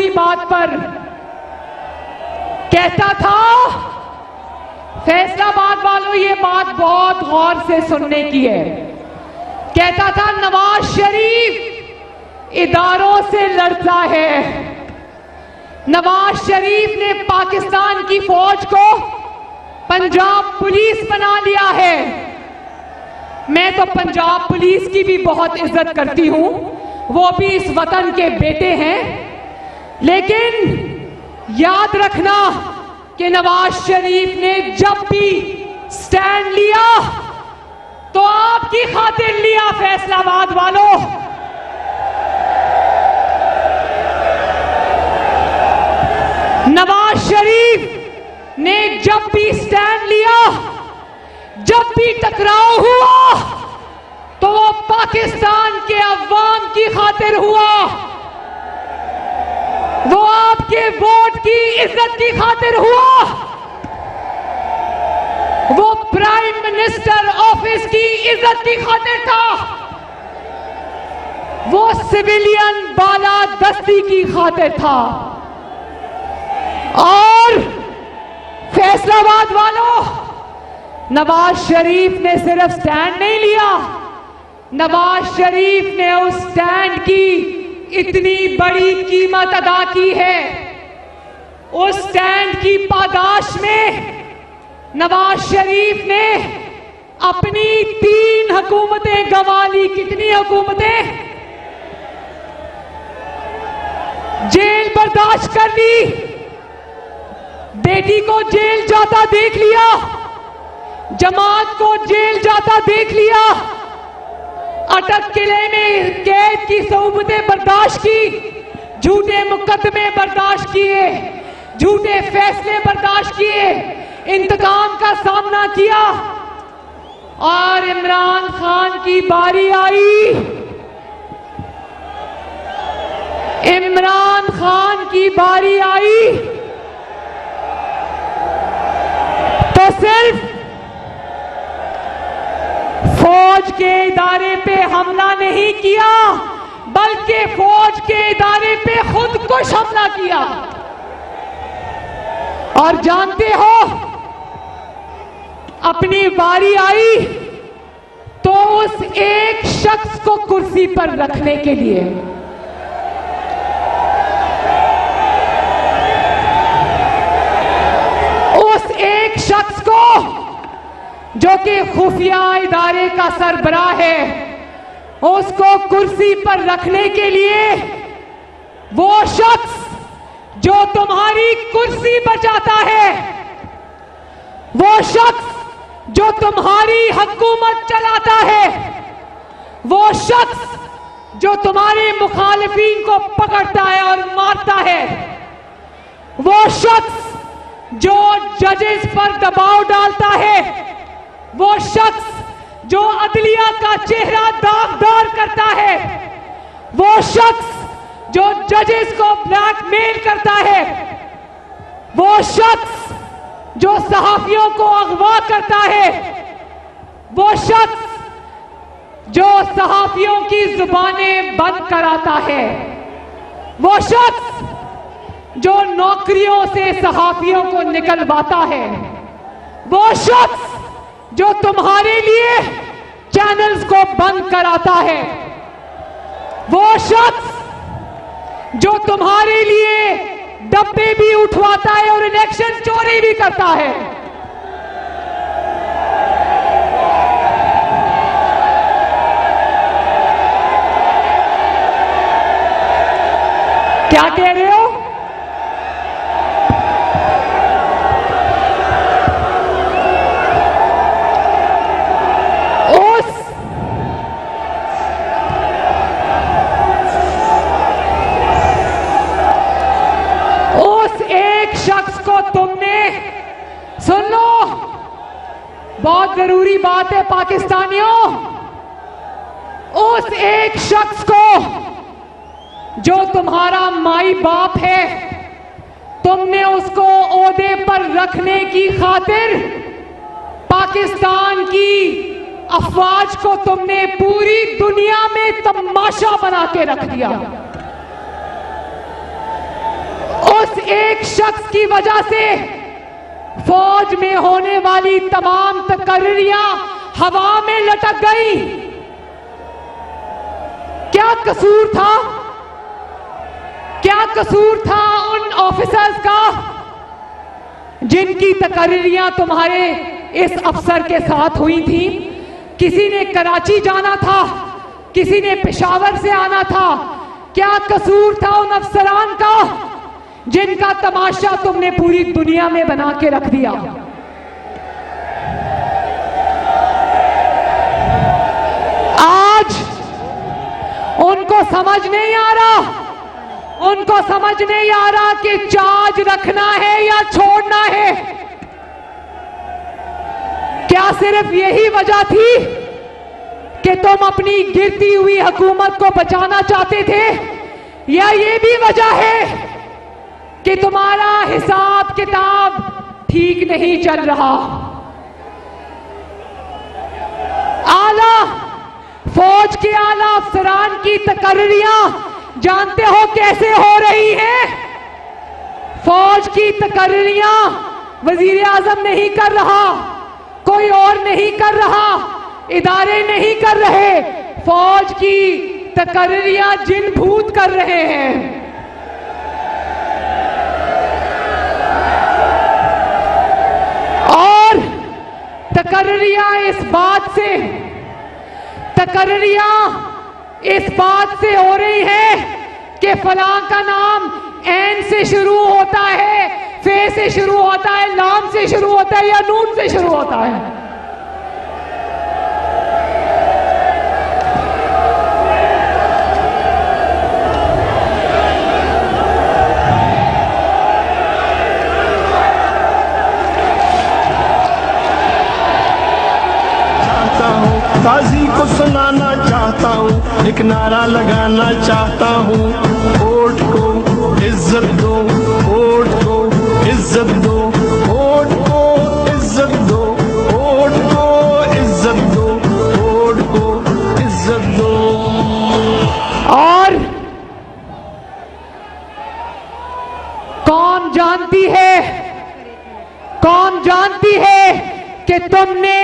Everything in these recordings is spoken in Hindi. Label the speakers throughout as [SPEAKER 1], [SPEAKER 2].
[SPEAKER 1] की बात पर कहता था, फैसलाबाद वालों ये बात बहुत गौर से सुनने की है, कहता था नवाज शरीफ इदारों से लड़ता है। नवाज शरीफ ने पाकिस्तान की फौज को पंजाब पुलिस बना लिया है। मैं तो पंजाब पुलिस की भी बहुत इज्जत करती हूं, वो भी इस वतन के बेटे हैं, लेकिन याद रखना कि नवाज शरीफ ने जब भी स्टैंड लिया तो आपकी खातिर लिया। फैसलाबाद वालों, नवाज शरीफ ने जब भी स्टैंड लिया, जब भी टकराव हुआ तो वो पाकिस्तान के अवाम की खातिर हुआ, वो आपके वोट की इज्जत की खातिर हुआ, वो प्राइम मिनिस्टर ऑफिस की इज्जत की खातिर था, वो सिविलियन बालादस्ती की खातिर था। और फैसलाबाद वालों, नवाज शरीफ ने सिर्फ स्टैंड नहीं लिया, नवाज शरीफ ने उस स्टैंड की इतनी बड़ी कीमत अदा की है। उस स्टैंड की पादाश में नवाज शरीफ ने अपनी 3 हुकूमतें गंवा ली। कितनी हुकूमतें? जेल बर्दाश्त कर ली, बेटी को जेल जाता देख लिया, जमात को जेल जाता देख लिया, अटक किले में कैद की सोबतें बर्दाश्त की, झूठे मुकदमे बर्दाश्त किए, झूठे फैसले बर्दाश्त किए, इंतकाम का सामना किया। और इमरान खान की बारी आई, इमरान खान की बारी आई तो सिर्फ फौज के इदारे पे हमला नहीं किया, बल्कि फौज के इदारे पे खुद कुछ हमला किया। और जानते हो, अपनी बारी आई तो उस एक शख्स को कुर्सी पर रखने के लिए उस एक शख्स को जो कि खुफिया इदारे का सरबराह है, उसको कुर्सी पर रखने के लिए वो शख्स जो तुम्हारी कुर्सी बचाता है, वो शख्स जो तुम्हारी हुकूमत चलाता है, वो शख्स जो तुम्हारे मुखालिफिन को पकड़ता है और मारता है, वो शख्स जो जजेस पर दबाव डालता है, वो शख्स जो अदलिया का चेहरा दागदार करता है, वो शख्स जो जजेस को ब्लैकमेल करता है, वो शख्स जो सहाफियों को अगवा करता है, वो शख्स जो सहाफियों की जुबानें बंद कराता है, वो शख्स जो नौकरियों से सहाफियों को निकलवाता है, वो शख्स जो तुम्हारे लिए चैनल्स को बंद कराता है, वो शख्स जो तुम्हारे लिए डब्बे भी उठवाता है और इलेक्शन चोरी भी करता है। क्या कह रहे हो? सुन लो, बहुत जरूरी बात है पाकिस्तानियों, उस एक शख्स को जो तुम्हारा माई बाप है, तुमने उसको ओहदे पर रखने की खातिर पाकिस्तान की अफवाज को तुमने पूरी दुनिया में तमाशा बना के रख दिया। उस एक शख्स की वजह से फौज में होने वाली तमाम तकर्रियां हवा में लटक गई। क्या कसूर था? क्या कसूर था उन ऑफिसर्स का जिनकी तकर्रियां तुम्हारे इस अफसर के साथ हुई थी? किसी ने कराची जाना था, किसी ने पेशावर से आना था। क्या कसूर था उन अफसरान का जिनका तमाशा तुमने पूरी दुनिया में बना के रख दिया? आज उनको समझ नहीं आ रहा, उनको समझ नहीं आ रहा कि चार्ज रखना है या छोड़ना है। क्या सिर्फ यही वजह थी कि तुम अपनी गिरती हुई हुकूमत को बचाना चाहते थे, या ये भी वजह है कि तुम्हारा हिसाब किताब ठीक नहीं चल रहा? आला फौज के आला अफसरान की तकर्रियां जानते हो कैसे हो रही हैं? फौज की तकर्रियां वजीर आजम नहीं कर रहा, कोई और नहीं कर रहा, इदारे नहीं कर रहे। फौज की तकर्रियां जिन भूत कर रहे हैं। और तकर्रियां इस बात से हो रही है कि फलां का नाम एन से शुरू होता है, फे से शुरू होता है, लाम से शुरू होता है या नून से शुरू होता है।
[SPEAKER 2] काजी को सुनाना चाहता हूँ, एक नारा लगाना चाहता हूँ, वोट को इज्जत दो, वोट को इज्जत दो, वोट को इज्जत दो, वोट को इज्जत दो, वोट को इज्जत दो।
[SPEAKER 1] और कौन जानती है कि तुमने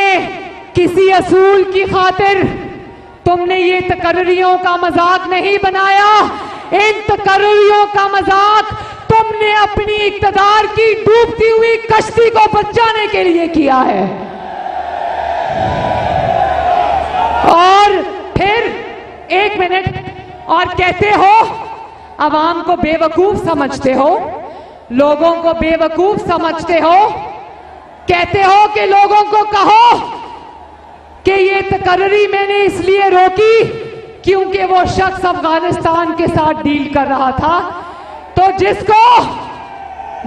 [SPEAKER 1] किसी असूल की खातिर तुमने ये तकर्रियों का मजाक नहीं बनाया। इन तकर्रियों का मजाक तुमने अपनी इक्तदार की डूबती हुई कश्ती को बचाने के लिए किया है। और फिर एक मिनट और कहते हो अवाम को बेवकूफ समझते हो, लोगों को बेवकूफ समझते हो। कहते हो कि लोगों को कहो कि ये तकर्री मैंने इसलिए रोकी क्योंकि वो शख्स अफगानिस्तान के साथ डील कर रहा था। तो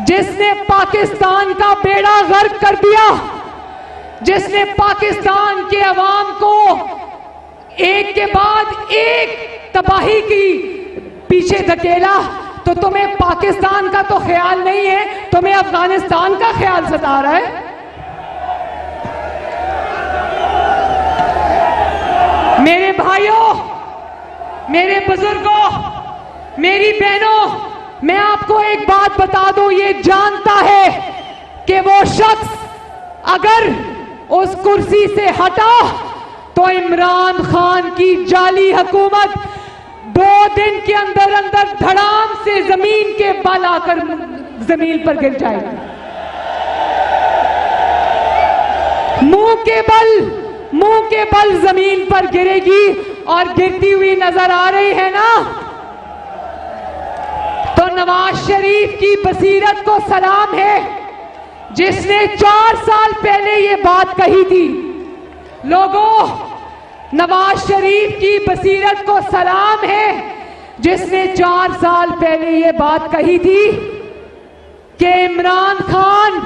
[SPEAKER 1] जिसने पाकिस्तान का बेड़ा गर्क कर दिया, जिसने पाकिस्तान के अवाम को एक के बाद एक तबाही की पीछे धकेला, तो तुम्हें पाकिस्तान का तो ख्याल नहीं है, तुम्हें अफगानिस्तान का ख्याल सता रहा है। मेरे भाइयों, मेरे बुजुर्गों, मेरी बहनों, मैं आपको एक बात बता दूं, ये जानता है कि वो शख्स अगर उस कुर्सी से हटा तो इमरान खान की जाली हुकूमत 2 दिन के अंदर अंदर धड़ाम से जमीन के बल आकर जमीन पर गिर जाएगी। मुंह के बल जमीन पर गिरेगी और गिरती हुई नजर आ रही है ना। तो नवाज शरीफ की बसीरत को सलाम है, जिसने 4 साल पहले ये बात कही थी। लोगों, नवाज शरीफ की बसीरत को सलाम है, जिसने 4 साल पहले ये बात कही थी कि इमरान खान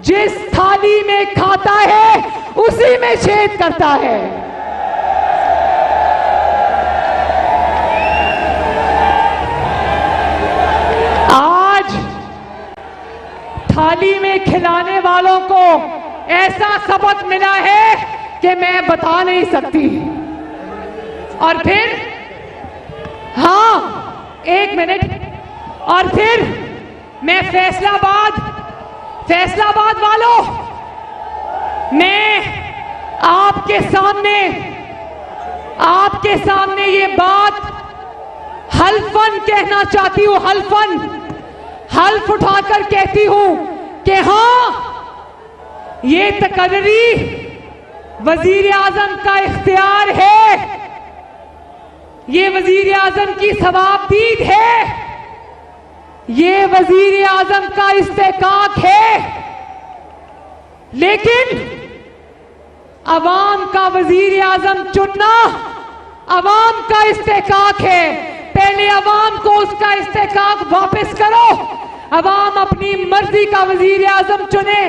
[SPEAKER 1] जिस थाली में खाता है उसी में छेद करता है। आज थाली में खिलाने वालों को ऐसा सबक मिला है कि मैं बता नहीं सकती। और फिर हाँ, एक मिनट, और फिर मैं फैसलाबाद वालों, मैं आपके सामने ये बात हल्फन कहना चाहती हूं, हल्फ उठाकर कहती हूं कि हां, ये तकर्री वजीर आजम का इख्तियार है, ये वजीर आजम की सवाबदीद है, ये वजीर आजम का इस्तेकाक है। लेकिन अवाम का वजीर आजम चुनना अवाम का इस्तेकाक है। पहले अवाम को उसका इस्तेकाक वापस करो, अवाम अपनी मर्जी का वजीर आजम चुने,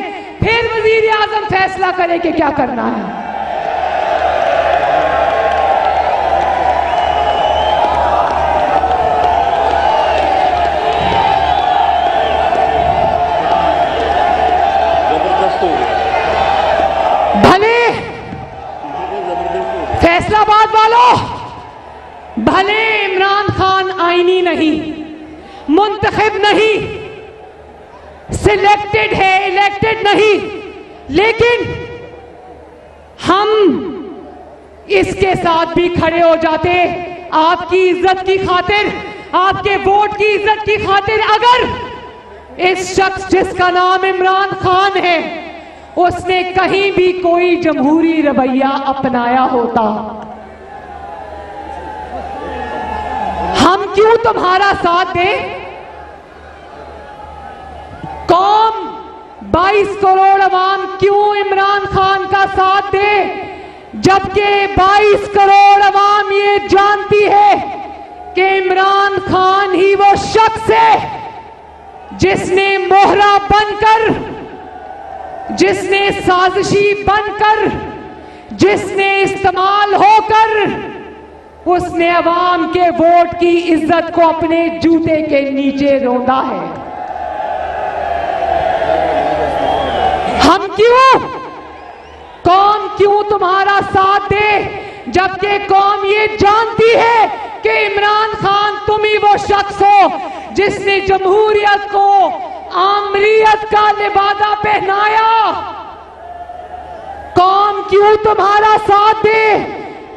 [SPEAKER 1] फिर वजीर आजम फैसला करे कि क्या करना है। भले फैसलाबाद वालों, भले इमरान खान आईनी नहीं, मुंतखब नहीं, सिलेक्टेड है, इलेक्टेड नहीं, लेकिन हम इसके साथ भी खड़े हो जाते आपकी इज्जत की खातिर, आपके वोट की इज्जत की खातिर। अगर इस शख्स जिसका नाम इमरान खान है उसने कहीं भी कोई जमहूरी रवैया अपनाया होता, हम क्यों तुम्हारा साथ दें? कौम 22 करोड़ अवाम क्यों इमरान खान का साथ दे, जबकि 22 करोड़ अवाम ये जानती है कि इमरान खान ही वो शख्स है जिसने मोहरा बनकर, जिसने साजिशी बनकर, जिसने इस्तेमाल होकर उसने अवाम के वोट की इज्जत को अपने जूते के नीचे रौंदा है। हम क्यों, कौम क्यों तुम्हारा साथ दे, जबकि कौम ये जानती है कि इमरान खान तुम ही वो शख्स हो जिसने जमहूरियत को आमरीयत का लिबादा पहनाया। कौम क्यों तुम्हारा साथ दे,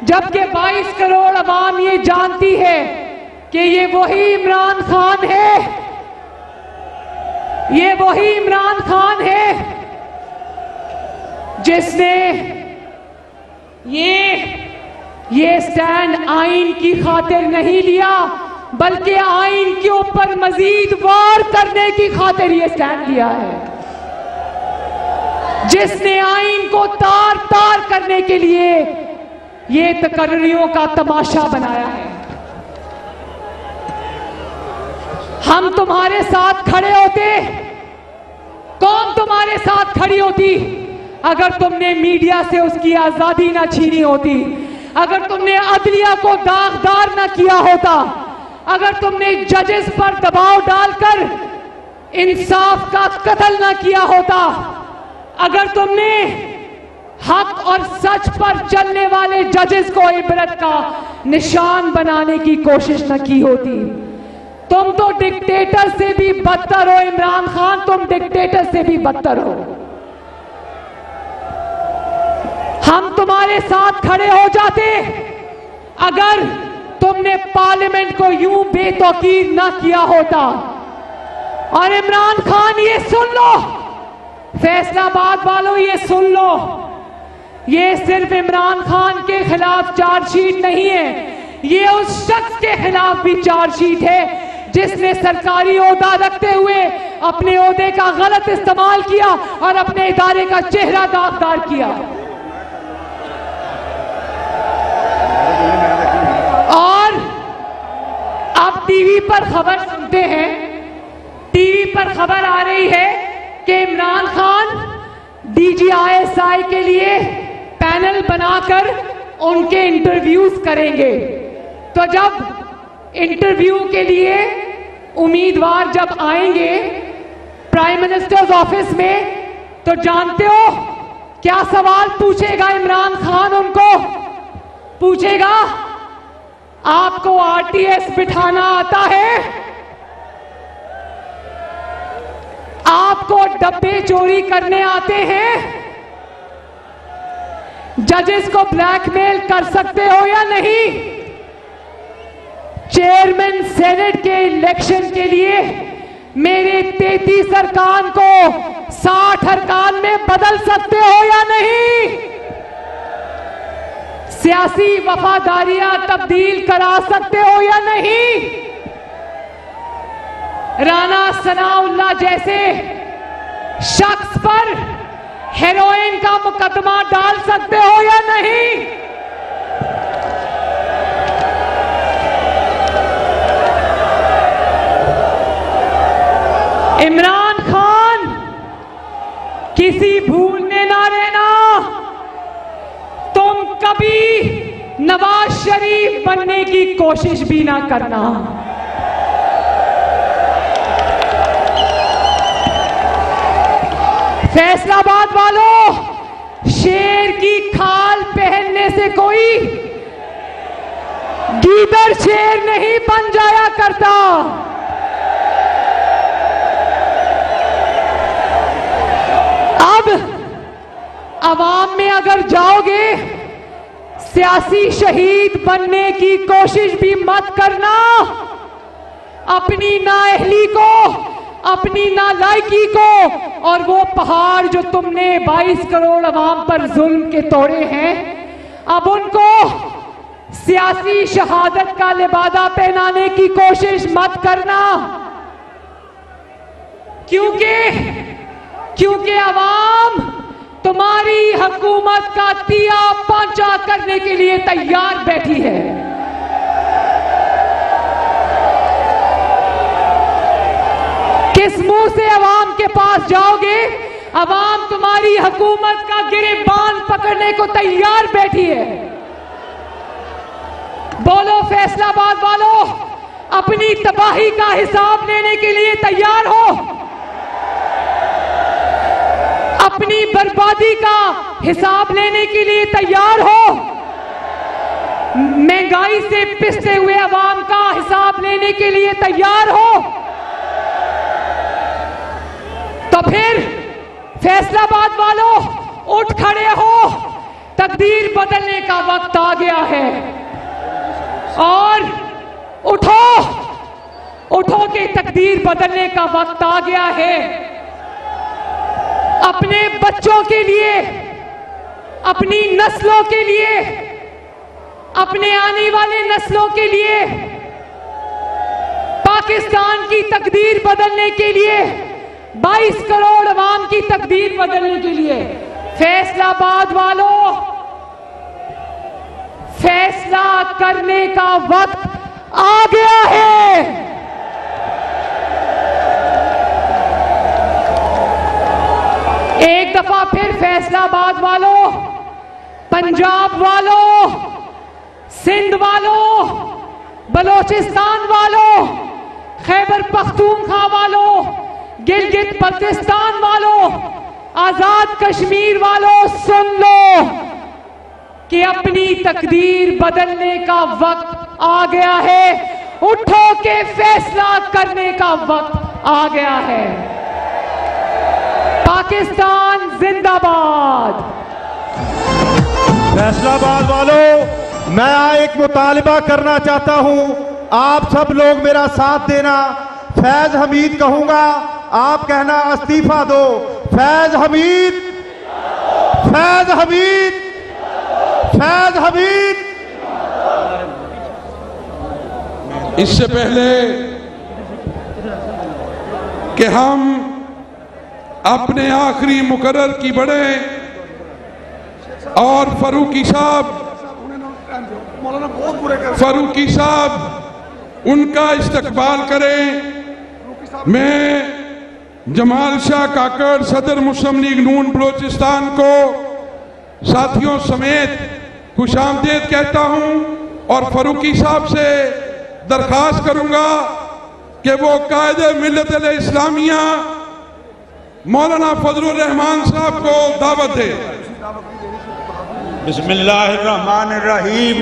[SPEAKER 1] जबकि 22 करोड़ अवाम ये जानती है कि ये वही इमरान खान है, ये वही इमरान खान है जिसने ये स्टैंड आइन की खातिर नहीं लिया, बल्कि आइन के ऊपर मजीद वार करने की खातिर ये स्टैंड लिया है, जिसने आइन को तार तार करने के लिए ये तकर्रियों का तमाशा बनाया है। हम तुम्हारे साथ खड़े होते, कौन तुम्हारे साथ खड़ी होती अगर तुमने मीडिया से उसकी आजादी ना छीनी होती, अगर तुमने अदलिया को दागदार ना किया होता, अगर तुमने जजेस पर दबाव डालकर इंसाफ का कत्ल ना किया होता, अगर तुमने हक और सच पर चलने वाले जजेस को इबरत का निशान बनाने की कोशिश न की होती। तुम तो डिक्टेटर से भी बदतर हो इमरान खान, तुम डिक्टेटर से भी बदतर हो। हम तुम्हारे साथ खड़े हो जाते अगर तुमने पार्लियामेंट को यूं बेतौकीर ना किया होता। और इमरान खान ये सुन लो, फैसलाबाद वालों ये सुन लो, ये सिर्फ इमरान खान के खिलाफ चार्जशीट नहीं है, ये उस शख्स के खिलाफ भी चार्जशीट है जिसने सरकारी ओहदा रखते हुए अपने ओहदे का गलत इस्तेमाल किया और अपने इदारे का चेहरा दागदार किया। और अब टीवी पर खबर सुनते हैं, टीवी पर खबर आ रही है कि इमरान खान DGISI के लिए पैनल बनाकर उनके इंटरव्यूज करेंगे। तो जब इंटरव्यू के लिए उम्मीदवार जब आएंगे प्राइम मिनिस्टर्स ऑफिस में, तो जानते हो क्या सवाल पूछेगा इमरान खान? उनको पूछेगा, आपको RTS बिठाना आता है? आपको डब्बे चोरी करने आते हैं? जजेस को ब्लैकमेल कर सकते हो या नहीं? चेयरमैन सेनेट के इलेक्शन के लिए मेरे 33 अरकान को 60 अरकान में बदल सकते हो या नहीं? सियासी वफादारियां तब्दील करा सकते हो या नहीं? राना सनाउल्लाह जैसे शख्स पर हेरोइन का मुकदमा डाल सकते हो या नहीं? इमरान खान, किसी भूल में ना रहना, तुम कभी नवाज शरीफ बनने की कोशिश भी ना करना। फैसलाबाद वालों, शेर की खाल पहनने से कोई गीदड़ शेर नहीं बन जाया करता। अब अवाम में अगर जाओगे, सियासी शहीद बनने की कोशिश भी मत करना। अपनी नाअहली को, अपनी नालायकी को और वो पहाड़ जो तुमने 22 करोड़ अवाम पर जुल्म के तोड़े हैं, अब उनको सियासी शहादत का लिबादा पहनाने की कोशिश मत करना। क्योंकि अवाम तुम्हारी हुकूमत का तिया पांचा करने के लिए तैयार बैठी है। किस मुंह से अवाम के पास जाओगे? अवाम तुम्हारी हुकूमत का गिरेबान पकड़ने को तैयार बैठी है। बोलो फैसलाबाद वालों, अपनी तबाही का हिसाब लेने के लिए तैयार हो? अपनी बर्बादी का हिसाब लेने के लिए तैयार हो? महंगाई से पिसते हुए अवाम का हिसाब लेने के लिए तैयार हो? तो फिर फैसलाबाद वालों, उठ खड़े हो। तकदीर बदलने का वक्त आ गया है और उठो कि तकदीर बदलने का वक्त आ गया है। अपने बच्चों के लिए, अपनी नस्लों के लिए, अपने आने वाले नस्लों के लिए, पाकिस्तान की तकदीर बदलने के लिए, 22 करोड़ अवाम की तकदीर बदलने के लिए फैसलाबाद वालों, फैसला करने का वक्त आ गया है। एक दफा फिर फैसलाबाद वालों, पंजाब वालों, सिंध वालों, बलोचिस्तान वालों, खैबर पख्तूनख्वा वालों, गिलगित बल्तिस्तान वालों, आजाद कश्मीर वालों, सुन लो कि अपनी तकदीर बदलने का वक्त आ गया है। उठो के फैसला करने का वक्त आ गया है। पाकिस्तान जिंदाबाद।
[SPEAKER 3] फैसलाबाद वालों, मैं एक मुतालिबा करना चाहता हूं, आप सब लोग मेरा साथ देना। फैज हमीद कहूंगा, आप कहना इस्तीफा दो। फैज हमीद, फैज हमीद, फैज हमीद।
[SPEAKER 4] इससे पहले कि हम अपने आखिरी मुकर्रर की बढ़े और फारूकी साहब उनका इस्तकबाल करें, मैं जमाल शाह काकड़, सदर मुस्लिम लीग नून बलोचिस्तान को साथियों समेत खुशामदीद कहता हूं और फारूकी साहब से दरखास्त करूंगा कि वो कायदे मिल्लत इस्लामिया मौलाना फजलुर रहमान साहब को दावत दे।
[SPEAKER 5] बिस्मिल्लाहिर्रहमानिर्रहीम।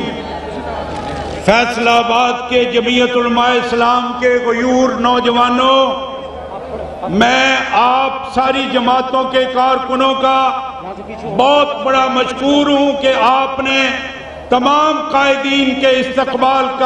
[SPEAKER 5] फैसलाबाद के जमीयत उलमा इस्लाम के गयूर नौजवानों, मैं आप सारी जमातों के कारकुनों का बहुत बड़ा मशकूर हूं कि आपने तमाम कायदीन के इस्तकबाल का